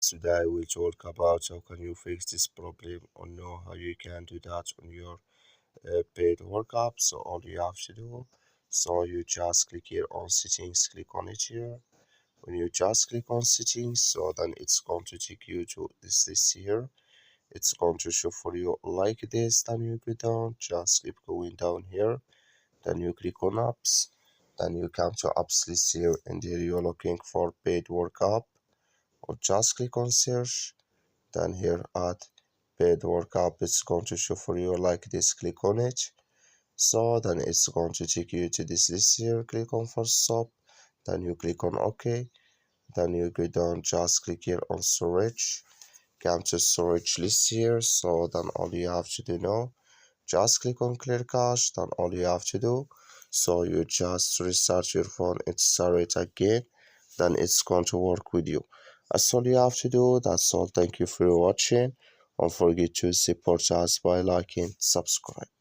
Today we'll talk about how can you fix this problem or know how you can do that on your paid workup. So all you have to do, so you just click here on settings, click on it here. When you just click on settings, so then it's going to take you to this list here. It's going to show for you like this. Then you go down, just keep going down here. Then you click on apps. Then you come to apps list here, and here you're looking for paid workup. Or just click on search. Then here at paid workup, it's going to show for you like this. Click on it. So then it's going to take you to this list here. Click on first stop. Then you click on OK. Then you go down, just click here on storage. Come to storage list here. So then all you have to do now, just click on clear cache. Then all you have to do, so you just restart your phone, it's start it again, then it's going to work with you. That's all you have to do. That's all. Thank you for watching. Don't forget to support us by liking, subscribe.